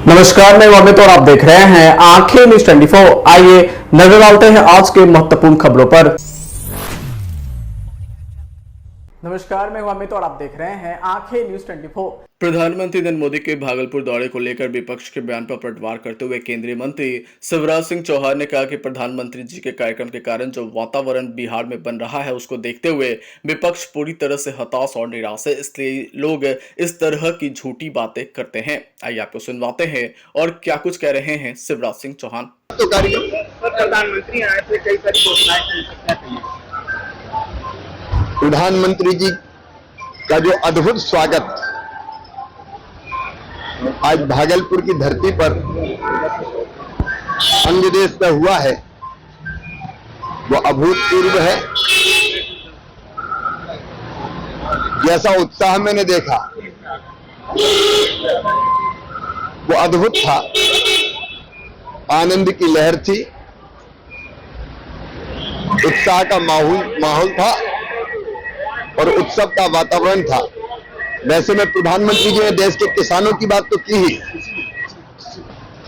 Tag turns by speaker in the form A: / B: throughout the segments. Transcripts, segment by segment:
A: नमस्कार, मैं अमित और आप देख रहे हैं आंखें न्यूज 24। आइए नजर डालते हैं आज के महत्वपूर्ण खबरों पर। नमस्कार, मैं अमित और आप देख रहे हैं आंखें न्यूज 24। प्रधानमंत्री नरेंद्र मोदी के भागलपुर दौरे को लेकर विपक्ष के बयान पर पलटवार करते हुए केंद्रीय मंत्री शिवराज सिंह चौहान ने कहा कि प्रधानमंत्री जी के कार्यक्रम के कारण जो वातावरण बिहार में बन रहा है उसको देखते हुए विपक्ष पूरी तरह से हताश और निराश है, इसलिए लोग इस तरह की झूठी बातें करते हैं। आइए आपको सुनवाते हैं और क्या कुछ कह रहे हैं शिवराज सिंह चौहान।
B: तो कार्यक्रम प्रधानमंत्री आए थे, कई सारी घोषणाएं की। प्रधानमंत्री जी का जो अद्भुत स्वागत आज भागलपुर की धरती पर अन्य देश में हुआ है वो अभूतपूर्व है। जैसा उत्साह मैंने देखा वो अद्भुत था, आनंद की लहर थी, उत्साह का माहौल था और उत्सव का वातावरण था। वैसे में प्रधानमंत्री जी ने देश के किसानों की बात तो की ही,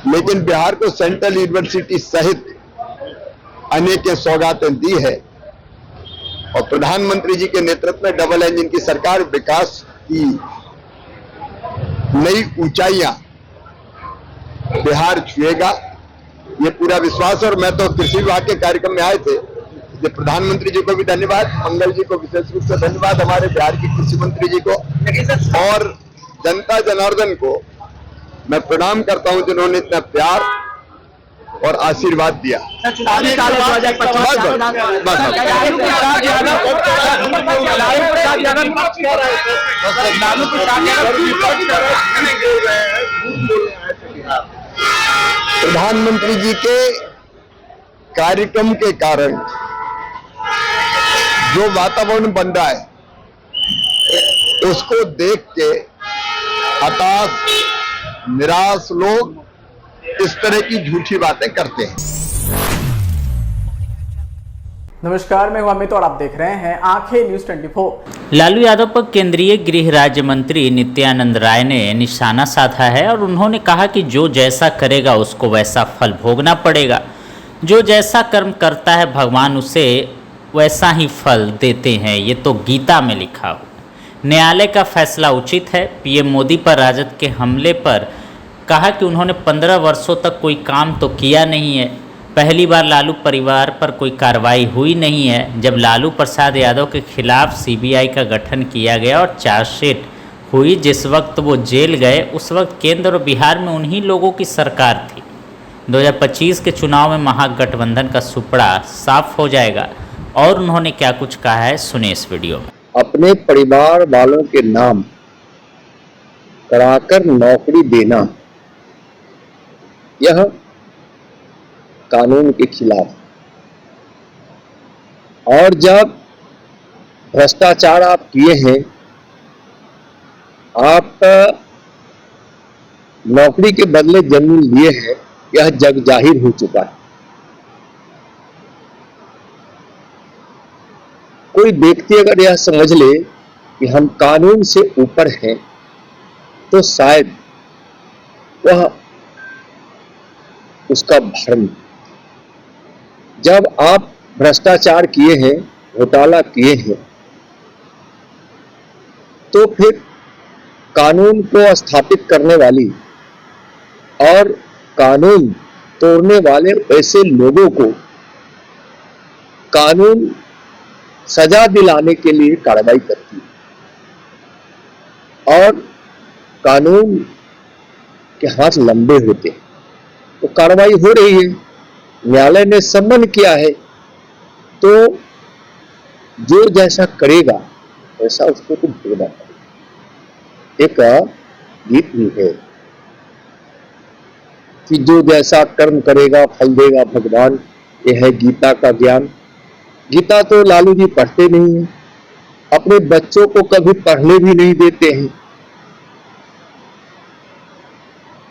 B: लेकिन बिहार को सेंट्रल यूनिवर्सिटी सहित अनेक सौगातें दी है और प्रधानमंत्री जी के नेतृत्व में डबल इंजन की सरकार विकास की नई ऊंचाइयां बिहार छुएगा, ये पूरा विश्वास। और मैं तो कृषि विभाग के कार्यक्रम में आए थे, प्रधानमंत्री जी को भी धन्यवाद, मंगल जी को विशेष रूप से धन्यवाद, हमारे बिहार के कृषि मंत्री जी को और जनता जनार्दन को मैं प्रणाम करता हूं जिन्होंने इतना प्यार और आशीर्वाद दिया। प्रधानमंत्री जी के कार्यक्रम के कारण जो वातावरण बन रहा है उसको देख के हताश निराश लोग इस तरह की झूठी बातें करते हैं।
A: नमस्कार, मैं अमित और आप देख रहे हैं आंखें न्यूज 24।
C: लालू यादव पर केंद्रीय गृह राज्य मंत्री नित्यानंद राय ने निशाना साधा है और उन्होंने कहा कि जो जैसा करेगा उसको वैसा फल भोगना पड़ेगा। जो जैसा कर्म करता है भगवान उसे वैसा ही फल देते हैं, ये तो गीता में लिखा हो। न्यायालय का फैसला उचित है। पीएम मोदी पर राजद के हमले पर कहा कि उन्होंने 15 वर्षों तक कोई काम तो किया नहीं है। पहली बार लालू परिवार पर कोई कार्रवाई हुई नहीं है। जब लालू प्रसाद यादव के खिलाफ सीबीआई का गठन किया गया और चार्जशीट हुई, जिस वक्त वो जेल गए उस वक्त केंद्र और बिहार में उन्हीं लोगों की सरकार थी। 2025 के चुनाव में महागठबंधन का सुपड़ा साफ हो जाएगा। और उन्होंने क्या कुछ कहा है, सुने इस वीडियो में।
B: अपने परिवार वालों के नाम कराकर नौकरी देना यह कानून के खिलाफ। और जब भ्रष्टाचार आप किए हैं, आप नौकरी के बदले जमीन लिए हैं, यह जग जाहिर हो चुका है। कोई व्यक्ति अगर यह समझ ले कि हम कानून से ऊपर हैं तो शायद वह उसका भ्रम। जब आप भ्रष्टाचार किए हैं, घोटाला किए हैं, तो फिर कानून को स्थापित करने वाली और कानून तोड़ने वाले ऐसे लोगों को कानून सजा दिलाने के लिए कार्रवाई करती है और कानून के हाथ लंबे होते हैं। तो कार्रवाई हो रही है, न्यायालय ने सम्मन किया है, तो जो जैसा करेगा वैसा उसको तो भोगना पड़ेगा। एक गीत भी है कि जो जैसा कर्म करेगा फल देगा भगवान, यह है गीता का ज्ञान। गीता तो लालू जी पढ़ते नहीं हैं, अपने बच्चों को कभी पढ़ने भी नहीं देते हैं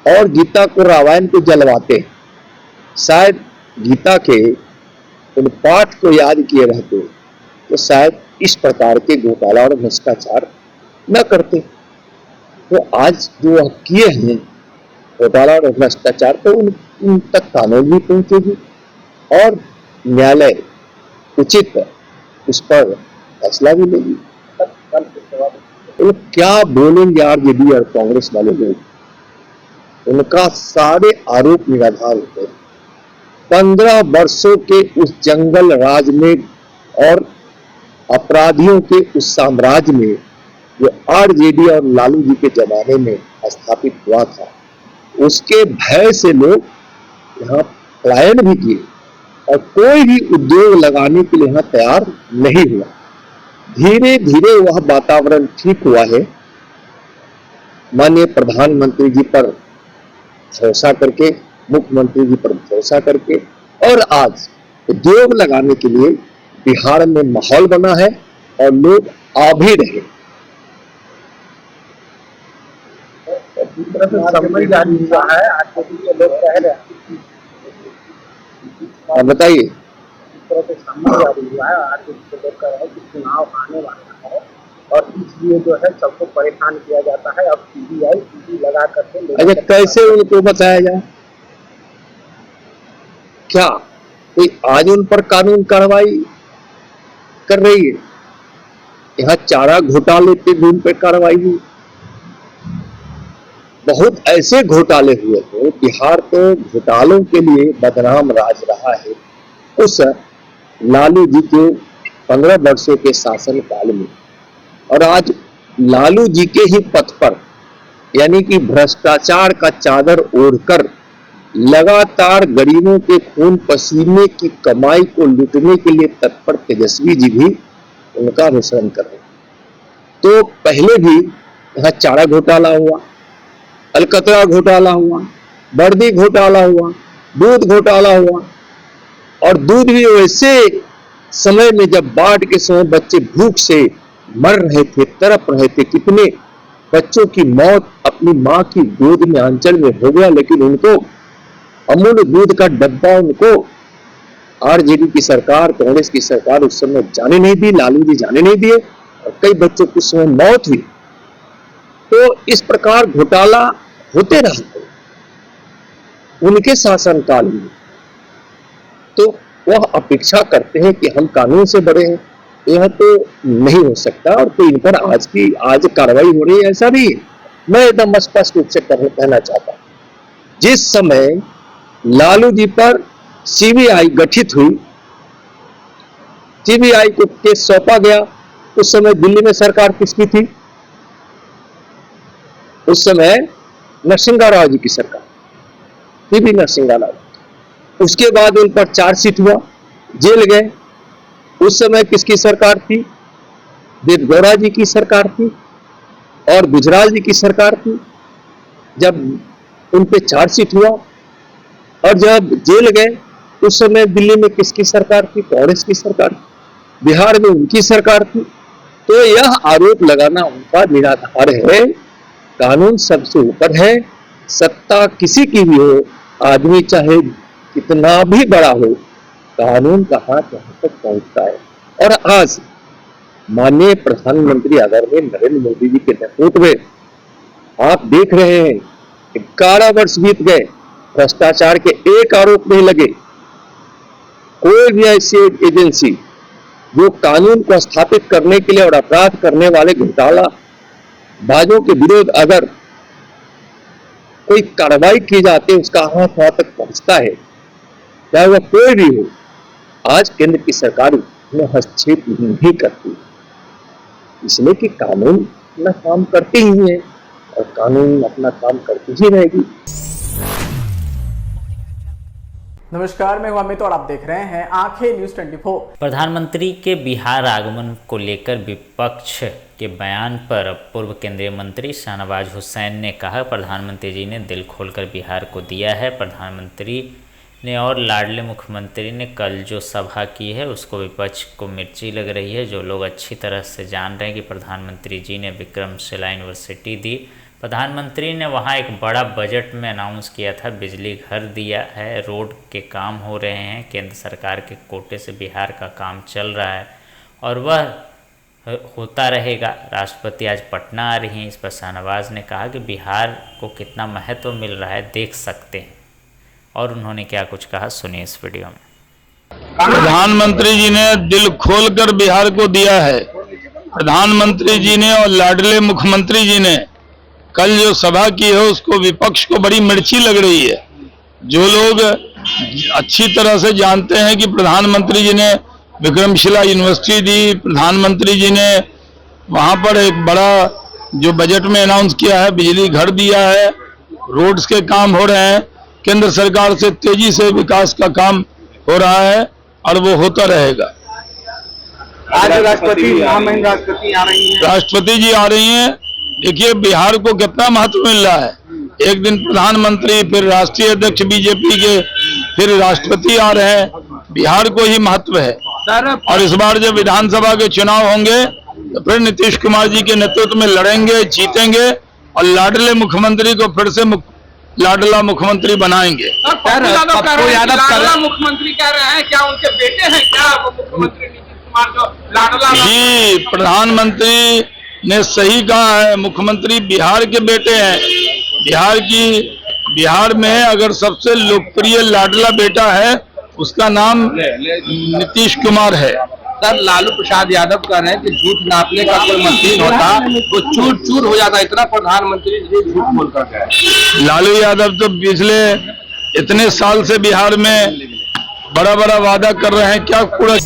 B: और गीता को रामायण को जलवाते हैं। शायद गीता के उन पाठ को याद किए रहते तो शायद इस प्रकार के घोटाला और भ्रष्टाचार न करते। तो आज जो किए हैं घोटाला और भ्रष्टाचार तो उन तक कानून भी पहुंचेगी और न्यायालय उचित उस पर फैसला भी लेगी। तो क्या बोलेंगे आरजेडी और कांग्रेस वाले लोग? उनका सारे आरोप निराधार होते हैं। 15 वर्षों के उस जंगल राज में और अपराधियों के उस साम्राज्य में जो आरजेडी और लालू जी के जमाने में स्थापित हुआ था, उसके भय से लोग यहाँ पलायन भी किए और कोई भी उद्योग लगाने के लिए यहाँ तैयार नहीं हुआ। धीरे धीरे वह वातावरण ठीक हुआ है। माननीय प्रधानमंत्री जी पर भरोसा करके, मुख्यमंत्री जी पर भरोसा करके, और आज उद्योग लगाने के लिए बिहार में माहौल बना है और लोग आ भी रहे। बताइए।
D: चुनाव आने वाला है और इसलिए जो है सबको परेशान किया जाता है। अब सीबीआई लगा करके
B: अच्छा, कैसे उनको बताया जाए? क्या कोई आज उन पर कानून कार्रवाई कर रही है? यहाँ चारा घोटाले पे भी उन पर कार्रवाई हुई। बहुत ऐसे घोटाले हुए थे। बिहार तो घोटालों के लिए बदनाम राज रहा है उस लालू जी के 15 वर्षों के शासन काल में, और आज लालू जी के ही पथ पर, यानी कि भ्रष्टाचार का चादर ओढ़कर लगातार गरीबों के खून पसीने की कमाई को लूटने के लिए तत्पर तेजस्वी जी भी उनका अनुसरण कर रहे। तो पहले भी यहाँ चारा घोटाला हुआ, अलकतरा घोटाला हुआ, वर्दी घोटाला हुआ, दूध घोटाला हुआ, और दूध भी वैसे समय में जब बाढ़ के समय बच्चे भूख से मर रहे थे, तड़प रहे थे। कितने बच्चों की मौत अपनी माँ की गोद में आंचल में हो गया, लेकिन उनको अमूल दूध का डब्बा उनको आरजेडी की सरकार, कांग्रेस की सरकार उस समय जाने नहीं दी, लालू जी जाने नहीं दिए, और कई बच्चों की उस समय मौत हुई। तो इस प्रकार घोटाला होते रहते उनके शासनकाल में। तो वह अपेक्षा करते हैं कि हम कानून से बड़े हैं, यह तो नहीं हो सकता, और तो इन पर आज कार्रवाई हो रही है, ऐसा नहीं है। मैं एकदम स्पष्ट रूप से कहना चाहता हूं, जिस समय लालू जी पर सीबीआई गठित हुई, सीबीआई को केस सौंपा गया, उस समय दिल्ली में सरकार किसकी थी? उस समय नरसिंह राव जी की सरकार, पीवी नरसिंह राव। उसके बाद उन पर चार्जशीट हुआ, जेल गए। उस समय किसकी सरकार थी? देवगौड़ा जी की सरकार थी और गुजराल जी की सरकार थी। जब उन पे चार्जशीट हुआ और जब जेल गए, उस समय दिल्ली में किसकी सरकार थी? कांग्रेस की सरकार। बिहार में उनकी सरकार थी। तो यह आरोप लगाना उनका निराधार है। कानून सबसे ऊपर है। सत्ता किसी की भी हो, आदमी चाहे कितना भी बड़ा हो, कानून का हाथ यहाँ तक पहुंचता है। और आज माननीय प्रधानमंत्री आदरणीय नरेंद्र मोदी जी के नेतृत्व में आप देख रहे हैं, 11 वर्ष बीत गए, भ्रष्टाचार के एक आरोप नहीं लगे। कोई भी ऐसी एजेंसी जो कानून को स्थापित करने के लिए और अपराध करने वाले घोटाला बाजों के विरोध अगर कोई कार्रवाई की जाती है, उसका हाथ वहां तक पहुंचता है, चाहे वह कोई भी हो। आज केंद्र की सरकार में हस्तक्षेप नहीं करती, इसलिए कि कानून अपना काम करती ही है और कानून अपना काम करती ही रहेगी।
A: नमस्कार, मैं हूं अमित और आप देख रहे हैं आंखें न्यूज 24।
C: प्रधानमंत्री के बिहार आगमन को लेकर विपक्ष के बयान पर पूर्व केंद्रीय मंत्री शाहनवाज हुसैन ने कहा, प्रधानमंत्री जी ने दिल खोलकर बिहार को दिया है। प्रधानमंत्री ने और लाडले मुख्यमंत्री ने कल जो सभा की है उसको विपक्ष को मिर्ची लग रही है। जो लोग अच्छी तरह से जान रहे हैं कि प्रधानमंत्री जी ने विक्रमशिला यूनिवर्सिटी दी, प्रधानमंत्री ने वहाँ एक बड़ा बजट में अनाउंस किया था, बिजली घर दिया है, रोड के काम हो रहे हैं, केंद्र सरकार के कोटे से बिहार का काम चल रहा है, और वह होता रहेगा। राष्ट्रपति आज पटना आ रही हैं, इस पर शाहनवाज ने कहा कि बिहार को कितना महत्व मिल रहा है देख सकते हैं। और उन्होंने क्या कुछ कहा, सुनिए इस वीडियो में।
E: प्रधानमंत्री जी ने दिल खोलकर बिहार को दिया है। प्रधानमंत्री जी ने और लाडले मुख्यमंत्री जी ने कल जो सभा की है उसको विपक्ष को बड़ी मिर्ची लग रही है। जो लोग अच्छी तरह से जानते हैं कि प्रधानमंत्री जी ने विक्रमशिला यूनिवर्सिटी दी, प्रधानमंत्री जी ने वहां पर एक बड़ा जो बजट में अनाउंस किया है बिजली घर दिया है, रोड्स के काम हो रहे हैं, केंद्र सरकार से तेजी से विकास का काम हो रहा है और वो होता रहेगा।
F: आज राष्ट्रपति आ रही हैं।
E: राष्ट्रपति जी आ रही हैं। देखिए बिहार को कितना महत्व मिल रहा है। एक दिन प्रधानमंत्री, फिर राष्ट्रीय अध्यक्ष बीजेपी के, फिर राष्ट्रपति आ रहे हैं। बिहार को ही महत्व है। और इस बार जब विधानसभा के चुनाव होंगे तो फिर नीतीश कुमार जी के नेतृत्व में लड़ेंगे, जीतेंगे और लाडले मुख्यमंत्री को फिर से लाडला मुख्यमंत्री बनाएंगे।
F: पप्पू यादव लाडला मुख्यमंत्री कह रहे हैं, क्या उनके बेटे हैं क्या वो मुख्यमंत्री नीतीश कुमार जो लाडला?
E: जी, प्रधानमंत्री ने सही कहा है, मुख्यमंत्री बिहार के बेटे हैं। बिहार में अगर सबसे लोकप्रिय लाडला बेटा है उसका नाम नीतीश कुमार है।
F: सर, लालू प्रसाद यादव कह रहे हैं कि झूठ नापने का कोई मशीन होता वो चूर चूर हो जाता, इतना प्रधानमंत्री जी झूठ बोल कर गए।
E: लालू यादव तो पिछले इतने साल से बिहार में बड़ा बड़ा वादा कर रहे हैं, क्या पूरा।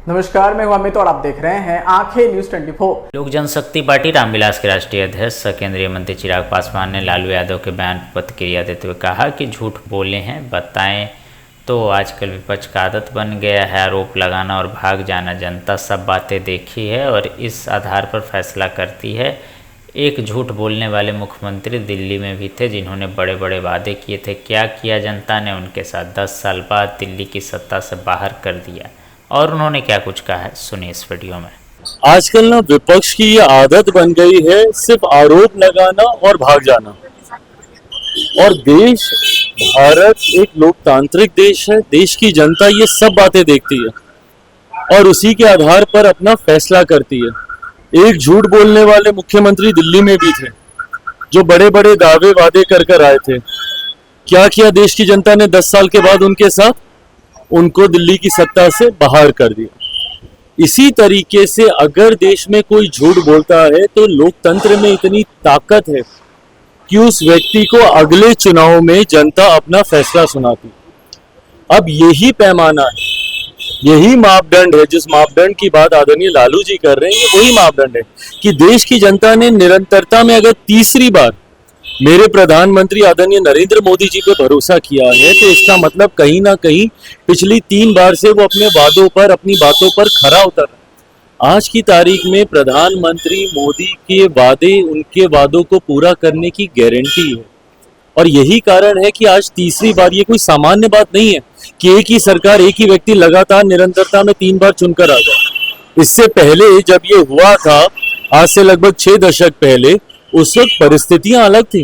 A: नमस्कार, मैं हूं अमित और आप देख रहे हैं आंखें न्यूज 24।
C: लोक जनशक्ति पार्टी रामविलास के राष्ट्रीय अध्यक्ष केंद्रीय मंत्री चिराग पासवान ने लालू यादव के बयान पर प्रतिक्रिया देते हुए कहा कि झूठ बोले हैं बताएं तो आजकल विपक्ष का आदत बन गया है आरोप लगाना और भाग जाना। जनता सब बातें देखी है और इस आधार पर फैसला करती है। एक झूठ बोलने वाले मुख्यमंत्री दिल्ली में भी थे जिन्होंने बड़े बड़े वादे किए थे। क्या किया जनता ने उनके साथ? 10 साल बाद दिल्ली की सत्ता से बाहर कर दिया। और उन्होंने क्या कुछ कहा है, सुनिए इस वीडियो में।
G: आजकल ना विपक्ष की ये आदत बन गई है सिर्फ आरोप लगाना और भाग जाना। और देश भारत एक लोकतांत्रिक देश है। देश की जनता ये सब बातें देखती है और उसी के आधार पर अपना फैसला करती है। एक झूठ बोलने वाले मुख्यमंत्री दिल्ली में भी थे जो बड़े बड़े दावे वादे कर आए थे। क्या किया देश की जनता ने 10 साल के बाद उनके साथ? उनको दिल्ली की सत्ता से बाहर कर दिया। इसी तरीके से अगर देश में कोई झूठ बोलता है तो लोकतंत्र में इतनी ताकत है कि उस व्यक्ति को अगले चुनाव में जनता अपना फैसला सुनाती। अब यही पैमाना है, यही मापदंड है। जिस मापदंड की बात आदरणीय लालू जी कर रहे हैं, ये वही मापदंड है कि देश की जनता ने निरंतरता में अगर तीसरी बार मेरे प्रधानमंत्री आदरणीय नरेंद्र मोदी जी पे भरोसा किया है तो इसका मतलब कहीं ना कहीं पिछली 3 बार से वो अपने वादों पर, अपनी बातों पर खरा उतर रहा है। आज की तारीख में प्रधानमंत्री मोदी के वादे, उनके वादों को पूरा करने की गारंटी है। और यही कारण है कि आज तीसरी बार, ये कोई सामान्य बात नहीं है कि एक ही सरकार, एक ही व्यक्ति लगातार निरंतरता में 3 बार चुनकर आ जाए। इससे पहले जब ये हुआ था, आज से लगभग 6 दशक पहले, उस वक्त परिस्थितियां अलग थी,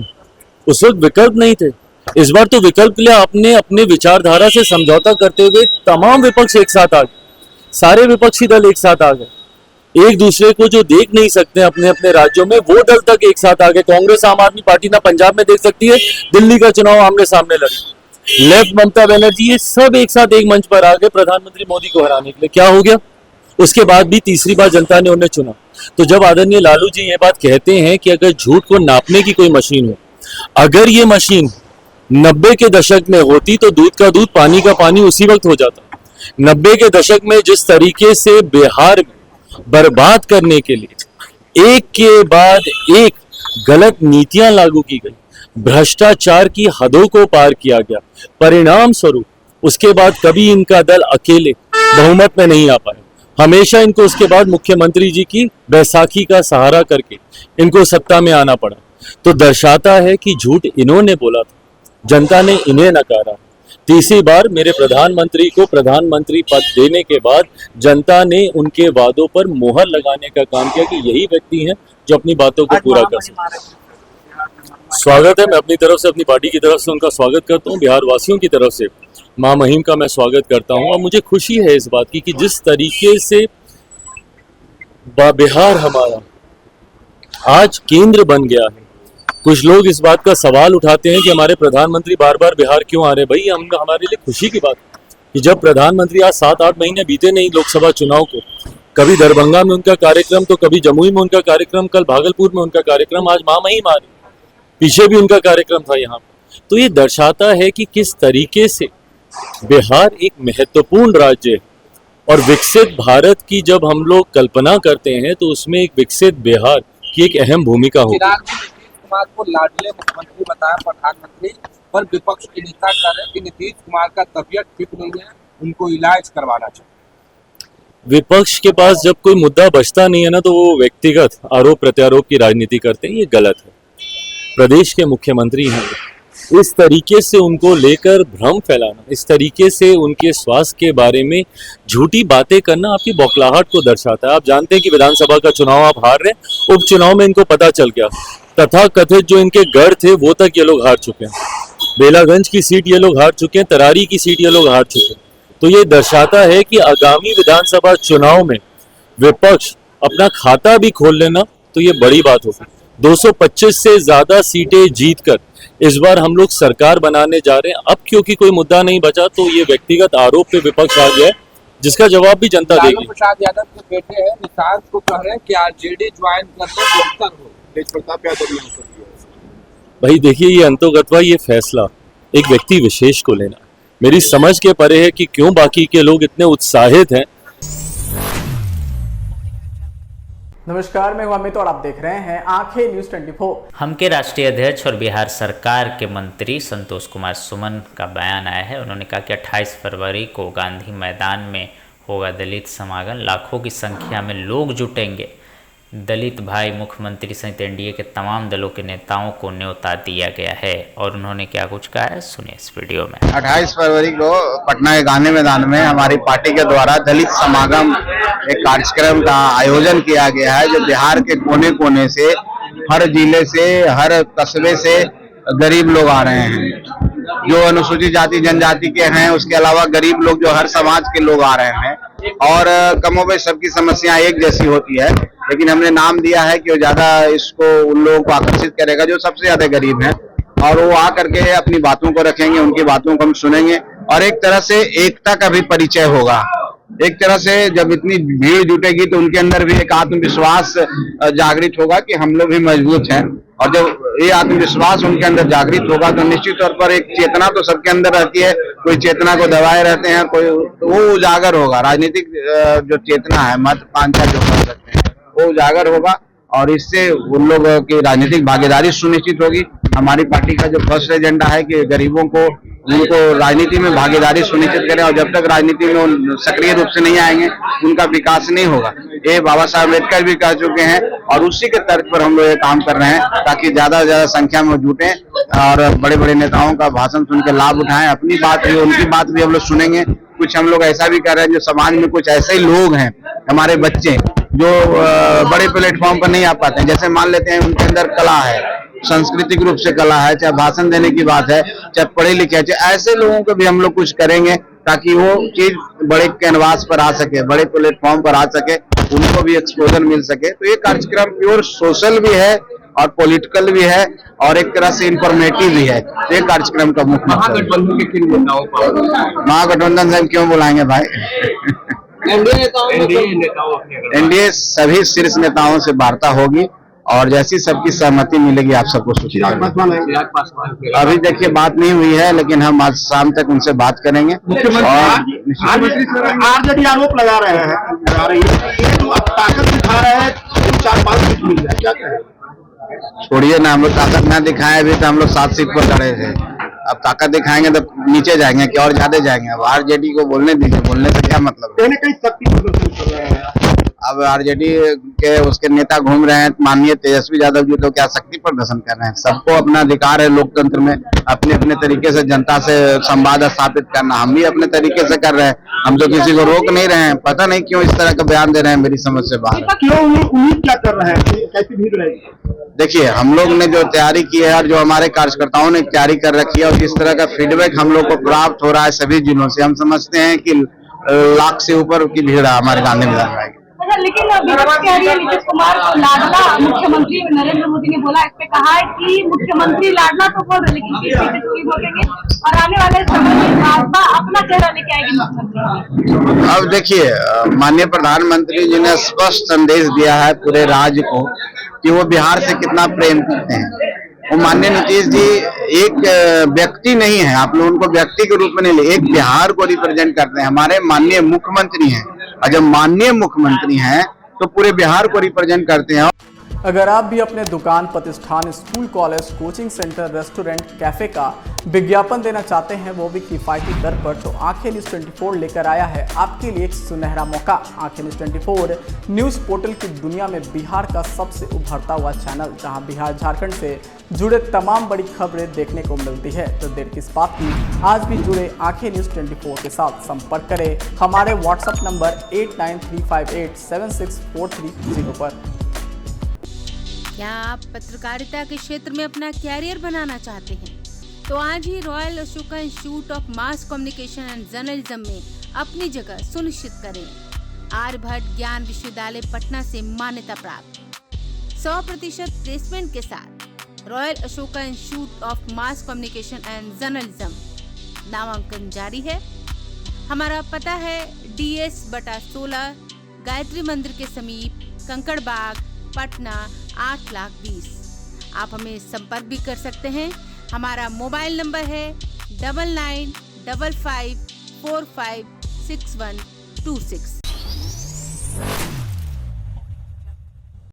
G: उस वक्त विकल्प नहीं थे। इस बार तो विकल्प के लिए आपने अपने विचारधारा से समझौता करते हुए तमाम विपक्ष एक साथ आ गए, सारे विपक्षी दल एक साथ आ गए। एक दूसरे को जो देख नहीं सकते अपने अपने राज्यों में, वो दल तक एक साथ आ गए। कांग्रेस, आम आदमी पार्टी ना पंजाब में देख सकती है, दिल्ली का चुनाव आमने सामने लड़ी। लेफ्ट, ममता बनर्जी, ये सब एक साथ एक मंच पर आ गए प्रधानमंत्री मोदी को हराने के लिए। क्या हो गया? उसके बाद भी तीसरी बार जनता ने उन्हें चुना। तो जब आदरणीय लालू जी ये बात कहते हैं कि अगर झूठ को नापने की कोई मशीन हो, अगर ये मशीन 90 के दशक में होती तो दूध का दूध, पानी का पानी उसी वक्त हो जाता। 90 के दशक में जिस तरीके से बिहार में बर्बाद करने के लिए एक के बाद एक गलत नीतियां लागू की गई, भ्रष्टाचार की हदों को पार किया गया, परिणाम स्वरूप उसके बाद कभी इनका दल अकेले बहुमत में नहीं आ पाया। हमेशा इनको उसके बाद मुख्यमंत्री जी की बैसाखी का सहारा करके इनको सत्ता में आना पड़ा। तो दर्शाता है कि झूठ इन्होंने बोला था, जनता ने इन्हें नकारा। तीसरी बार मेरे प्रधानमंत्री को प्रधानमंत्री पद देने के बाद जनता ने उनके वादों पर मोहर लगाने का काम किया कि यही व्यक्ति हैं जो अपनी बातों को पूरा कर सकते हैं। स्वागत है। मैं अपनी तरफ से, अपनी पार्टी की तरफ से उनका स्वागत करता हूँ। बिहार वासियों की तरफ से माँ महिम का मैं स्वागत करता हूँ। और मुझे खुशी है इस बात की कि जिस तरीके से बिहार हमारा आज केंद्र बन गया है। कुछ लोग इस बात का सवाल उठाते हैं कि हमारे प्रधानमंत्री बार बार बिहार क्यों आ रहे हैं। भाई हमारे लिए खुशी की बात है कि जब प्रधानमंत्री आज 7-8 महीने बीते नहीं लोकसभा चुनाव को, कभी दरभंगा में उनका कार्यक्रम, तो कभी जमुई में उनका कार्यक्रम, कल भागलपुर में उनका कार्यक्रम, आज माँ महिम आ रही, पीछे भी उनका कार्यक्रम था यहाँ। तो ये दर्शाता है कि किस तरीके से बिहार एक महत्वपूर्ण राज्य है। और विकसित भारत की जब हम लोग कल्पना करते हैं तो उसमें एक विकसित बिहार की एक अहम भूमिका होगी।
F: चिराग ने नीतीश कुमार को लाडले मुख्यमंत्री बताया प्रधानमंत्री, पर विपक्ष के नेता कह रहे हैं कि नीतीश कुमार का तबीयत ठीक नहीं है, उनको इलाज करवाना चाहिए।
G: विपक्ष के पास जब कोई मुद्दा बचता नहीं है ना, तो वो व्यक्तिगत आरोप प्रत्यारोप की राजनीति करते हैं। ये गलत है। प्रदेश के मुख्यमंत्री हैं, इस तरीके से उनको लेकर भ्रम फैलाना, इस तरीके से उनके स्वास्थ्य के बारे में झूठी बातें करना आपकी बौखलाहट को दर्शाता है। आप जानते हैं कि विधानसभा का चुनाव आप हार रहे हैं, उपचुनाव में इनको पता चल गया, तथा कथित जो इनके गढ़ थे वो तक ये लोग हार चुके हैं। बेलागंज की सीट ये लोग हार चुके हैं, तरारी की सीट ये लोग हार चुके हैं। तो ये दर्शाता है कि आगामी विधानसभा चुनाव में विपक्ष अपना खाता भी खोल लेना तो ये बड़ी बात होगी। 225 से ज्यादा सीटें जीतकर इस बार हम लोग सरकार बनाने जा रहे हैं। अब क्योंकि कोई मुद्दा नहीं बचा तो ये व्यक्तिगत आरोप पे विपक्ष आ गया है, जिसका जवाब भी जनता देगी।
F: लालू प्रसाद यादव के बेटे हैं निशांत को कह रहे हैं कि आरजेडी ज्वाइन कर लो, बेहतर हो। तेज प्रताप यादव ने
G: भाई देखिए, ये अंतोगत्वा, ये फैसला एक व्यक्ति विशेष को लेना मेरी समझ के परे है कि क्यों बाकी के लोग इतने उत्साहित हैं।
A: नमस्कार, मैं हूं अमित और आप देख रहे हैं आंखें न्यूज 24।
C: हम के राष्ट्रीय अध्यक्ष और बिहार सरकार के मंत्री संतोष कुमार सुमन का बयान आया है। उन्होंने कहा कि 28 फरवरी को गांधी मैदान में होगा दलित समागम, लाखों की संख्या में लोग जुटेंगे। दलित भाई मुख्यमंत्री सहित एनडीए के तमाम दलों के नेताओं को न्योता दिया गया है। और उन्होंने क्या कुछ कहा है, सुनिए इस वीडियो में।
B: 28 फरवरी को पटना के गांधी मैदान में हमारी पार्टी के द्वारा दलित समागम एक कार्यक्रम का आयोजन किया गया है, जो बिहार के कोने कोने से, हर जिले से, हर कस्बे से गरीब लोग आ रहे हैं, जो अनुसूचित जाति जनजाति के हैं, उसके अलावा गरीब लोग जो हर समाज के लोग आ रहे हैं। और कमोबेश सबकी समस्या एक जैसी होती है, लेकिन हमने नाम दिया है कि वो ज्यादा इसको उन लोगों को आकर्षित करेगा जो सबसे ज्यादा गरीब हैं, और वो आ करके अपनी बातों को रखेंगे, उनकी बातों को हम सुनेंगे और एक तरह से एकता का भी परिचय होगा। एक तरह से जब इतनी भीड़ जुटेगी तो उनके अंदर भी एक आत्मविश्वास जागृत होगा कि हम लोग भी मजबूत हैं। और जब ये आत्मविश्वास उनके अंदर जागृत होगा तो निश्चित तौर पर एक चेतना तो सबके अंदर रहती है, कोई चेतना को दबाए रहते हैं, कोई तो वो उजागर होगा। राजनीतिक जो चेतना है, महत्वाकांक्षा जो कर सकते हैं, वो उजागर होगा और इससे उन लोगों की राजनीतिक भागीदारी सुनिश्चित होगी। हमारी पार्टी का जो फर्स्ट एजेंडा है कि गरीबों को, उनको राजनीति में भागीदारी सुनिश्चित करें, और जब तक राजनीति में सक्रिय रूप से नहीं आएंगे उनका विकास नहीं होगा। ये बाबा साहब अम्बेडकर भी कह चुके हैं और उसी के तर्ज पर हम लोग ये काम कर रहे हैं, ताकि ज्यादा से ज्यादा संख्या में जुटें और बड़े बड़े नेताओं का भाषण सुन के लाभ उठाएं। अपनी बात भी, उनकी बात भी हम लोग सुनेंगे। कुछ हम लोग ऐसा भी कर रहे हैं जो समाज में कुछ ऐसे लोग हैं, हमारे बच्चे जो बड़े प्लेटफॉर्म पर नहीं आ पाते हैं, जैसे मान लेते हैं उनके अंदर कला है, सांस्कृतिक रूप से कला है, चाहे भाषण देने की बात है, चाहे पढ़े लिखे, चाहे ऐसे लोगों को भी हम लोग कुछ करेंगे ताकि वो चीज बड़े कैनवास पर आ सके, बड़े प्लेटफॉर्म पर आ सके, उनको भी एक्सपोजर मिल सके। तो ये कार्यक्रम प्योर सोशल भी है और पॉलिटिकल भी है और एक तरह से इंफॉर्मेटिव भी है। ये कार्यक्रम का मुख्य
F: महागठबंधन के किन नेताओं को,
B: महागठबंधन से हम क्यों बुलाएंगे भाई? एनडीए सभी शीर्ष नेताओं से वार्ता होगी और जैसी सबकी सहमति मिलेगी आप सबको सूचित करेंगे। अभी देखिए बात नहीं हुई है, लेकिन हम आज शाम तक उनसे बात करेंगे।
D: आरजेडी आरोप लगा रहे हैं, ताकत दिखा रहे हैं, 4-5 सीट मिल जाए, क्या कहें?
B: छोड़िए ना, हम लोग ताकत ना दिखाए अभी तो हम लोग 7 सीट पर खड़े थे। अब ताकत दिखाएंगे तो नीचे जाएंगे कि और ज्यादा जाएंगे। अब आरजेडी को बोलने दीजिए, बोलने से क्या मतलब है?
D: कहीं शक्ति प्रदर्शन कर रहे हैं।
H: अब आरजेडी के उसके नेता घूम रहे हैं, माननीय तेजस्वी यादव जी तो क्या शक्ति प्रदर्शन कर रहे हैं। सबको अपना अधिकार है लोकतंत्र में अपने अपने तरीके से जनता से संवाद स्थापित करना, हम भी अपने तरीके से कर रहे हैं, हम तो किसी को रोक नहीं रहे हैं। पता नहीं क्यों इस तरह का बयान दे रहे हैं, मेरी समझ से बाहर।
I: क्यों उम्मीद क्या कर रहे हैं, कैसी भीड़ रहेगी?
H: देखिए, हम लोग ने जो तैयारी की है और जो हमारे कार्यकर्ताओं ने तैयारी कर रखी है और जिस तरह का फीडबैक हम लोग को प्राप्त हो रहा है सभी जिलों से, हम समझते हैं कि लाख से ऊपर की भीड़ हमारे गांधी मैदान में आएगी।
J: अच्छा, लेकिन विपक्ष कह रही है नीतीश कुमार को लाडला मुख्यमंत्री नरेंद्र मोदी ने बोला, इस पे कहा है कि मुख्यमंत्री लाडला तो बोल रहे लेकिन बीजेपी बोलेंगे और आने वाले समय में भाजपा अपना चेहरा लेके आएगी मुख्यमंत्री।
H: अब देखिए, माननीय प्रधानमंत्री जी ने स्पष्ट संदेश दिया है पूरे राज्य को कि वो बिहार से कितना प्रेम करते हैं। वो माननीय नीतीश जी एक व्यक्ति नहीं है, आप लोग उनको व्यक्ति के रूप में नहीं ले, एक बिहार को रिप्रेजेंट करते हैं। हमारे माननीय मुख्यमंत्री हैं और जब माननीय मुख्यमंत्री हैं तो पूरे बिहार को रिप्रेजेंट करते हैं।
A: अगर आप भी अपने दुकान, प्रतिष्ठान, school, college, coaching centre, restaurant, cafe का विज्ञापन देना चाहते हैं, वो भी किफायती दर पर, तो आंखें न्यूज़ 24 लेकर आया है आपके लिए एक सुनहरा मौका। आंखें न्यूज़ 24 न्यूज़ पोर्टल की दुनिया में बिहार का सबसे उभरता हुआ चैनल, जहां बिहार झारखंड से जुड़े तमाम बड़ी खबरें देखने को मिलती है। तो देर किस बात की, आज भी जुड़े आंखें न्यूज़ 24 के साथ। संपर्क करें हमारे व्हाट्सएप नंबर 8935876430 पर।
K: क्या आप पत्रकारिता के क्षेत्र में अपना कैरियर बनाना चाहते हैं? तो आज ही royal Ashoka institute of mass communication and journalism में अपनी जगह सुनिश्चित करें। आर्यभट्ट ज्ञान विश्वविद्यालय पटना से मान्यता प्राप्त 100% प्लेसमेंट के साथ royal Ashoka institute of mass communication and journalism नामांकन जारी है। हमारा पता है DS/16 गायत्री मंदिर के समीप, कंकड़ बाग, पटना 8,20,000। आप हमें संपर्क भी कर सकते हैं। हमारा मोबाइल नंबर है 9955456126।